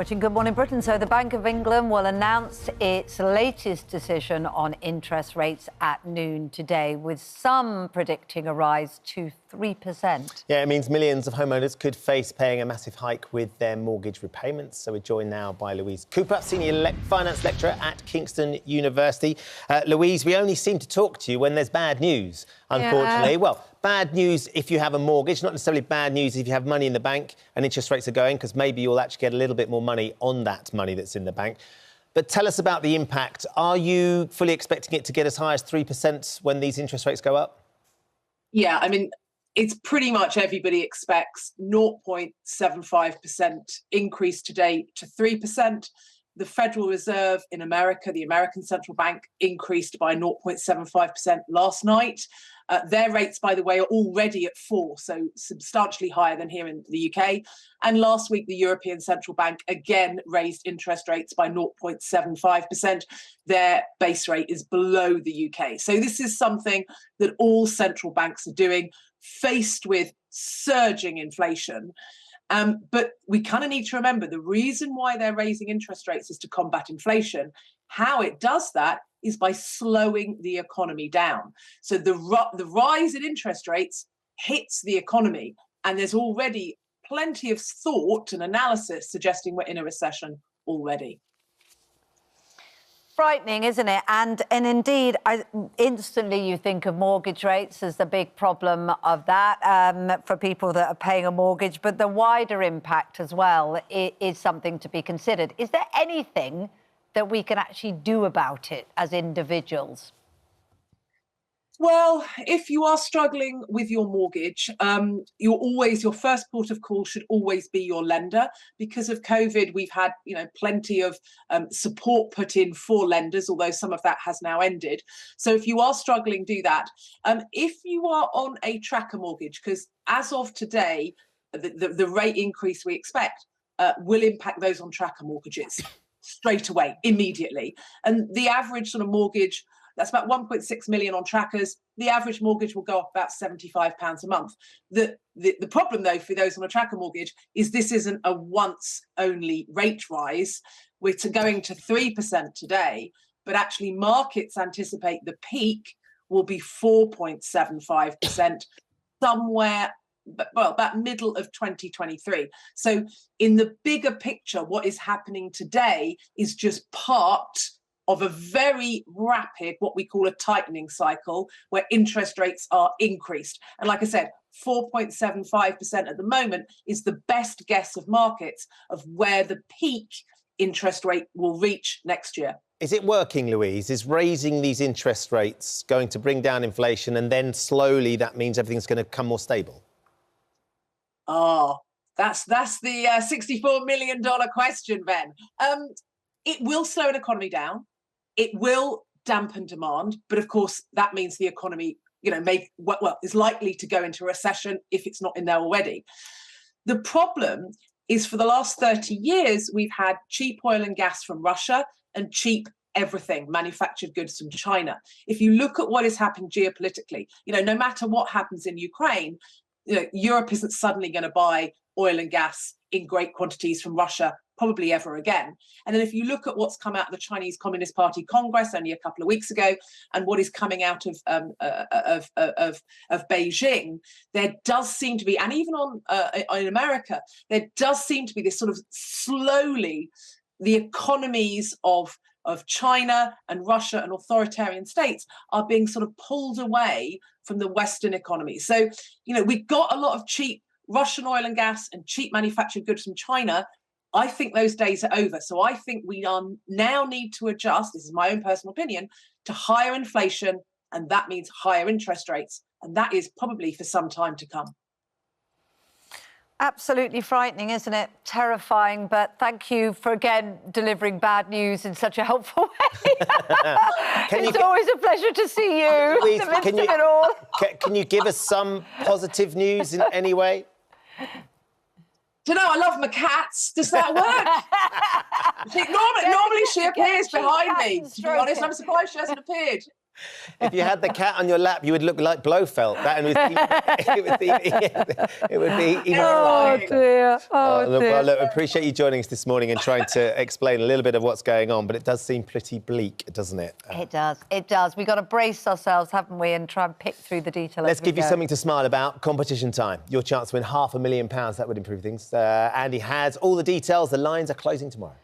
watching Good Morning Britain. So the Bank of England will announce its latest decision on interest rates at noon today, with some predicting a rise to 3%. Yeah, it means millions of homeowners could face paying a massive hike with their mortgage repayments. So we're joined now by Louise Cooper, Senior Finance Lecturer at Kingston University. Louise, we only seem to talk to you when there's bad news, unfortunately. Yeah. Well, bad news if you have a mortgage, not necessarily bad news if you have money in the bank and interest rates are going, because maybe you'll actually get a little bit more money on that money that's in the bank. But tell us about the impact. Are you fully expecting it to get as high as 3% when these interest rates go up? Yeah, I mean, it's pretty much everybody expects 0.75% increase today to 3%. The Federal Reserve in America, the American Central Bank, increased by 0.75% last night. Their rates, by the way, are already at 4%, so substantially higher than here in the UK. And last week, the European Central Bank again raised interest rates by 0.75%. Their base rate is below the UK. So this is something that all central banks are doing, faced with surging inflation. But we kind of need to remember the reason why they're raising interest rates is to combat inflation. How it does that is by slowing the economy down. So the rise in interest rates hits the economy, and there's already plenty of thought and analysis suggesting we're in a recession already. Frightening, isn't it? And indeed, instantly you think of mortgage rates as the big problem of that for people that are paying a mortgage. But the wider impact as well is something to be considered. Is there anything that we can actually do about it as individuals? Well, if you are struggling with your mortgage, your first port of call should always be your lender. Because of COVID, we've had plenty of support put in for lenders, although some of that has now ended. So if you are struggling, do that. If you are on a tracker mortgage, because as of today, the rate increase we expect will impact those on tracker mortgages straight away, immediately. And the average sort of mortgage, that's about 1.6 million on trackers. The average mortgage will go up about £75 a month. The problem, though, for those on a tracker mortgage is this isn't a once-only rate rise. We're going to 3% today, but actually markets anticipate the peak will be 4.75% somewhere, well, about middle of 2023. So in the bigger picture, what is happening today is just part of a very rapid, what we call a tightening cycle, where interest rates are increased. And like I said, 4.75% at the moment is the best guess of markets of where the peak interest rate will reach next year. Is it working, Louise? Is raising these interest rates going to bring down inflation, and then slowly that means everything's going to become more stable? Oh, that's the $64 million question, Ben. It will slow an economy down. It will dampen demand, but of course that means the economy, is likely to go into a recession if it's not in there already. The problem is, for the last 30 years, we've had cheap oil and gas from Russia and cheap everything, manufactured goods from China. If you look at what is happening geopolitically, no matter what happens in Ukraine, Europe isn't suddenly going to buy oil and gas in great quantities from Russia, probably ever again. And then if you look at what's come out of the Chinese Communist Party Congress only a couple of weeks ago, and what is coming out of Beijing, there does seem to be, and even in America, there does seem to be this sort of slowly, the economies of China and Russia and authoritarian states are being sort of pulled away from the Western economy. So, we've got a lot of cheap Russian oil and gas and cheap manufactured goods from China. I think those days are over. So I think we now need to adjust, this is my own personal opinion, to higher inflation, and that means higher interest rates. And that is probably for some time to come. Absolutely frightening, isn't it? Terrifying. But thank you for, again, delivering bad news in such a helpful way. It's always a pleasure to see you. Louise, in the midst of it all. Can you give us some positive news in any way? Do you know, I love my cats. Does that work? Normally she appears behind me. To be honest, I'm surprised she hasn't appeared. If you had the cat on your lap, you would look like Blofeld. That would be even. Oh dear. Oh Look, dear. well, look, I appreciate you joining us this morning and trying to explain a little bit of what's going on, but it does seem pretty bleak, doesn't it? It does. It does. We've got to brace ourselves, haven't we, and try and pick through the detail. Let's give you something to smile about. Competition time. Your chance to win £500,000. That would improve things. Andy has all the details. The lines are closing tomorrow.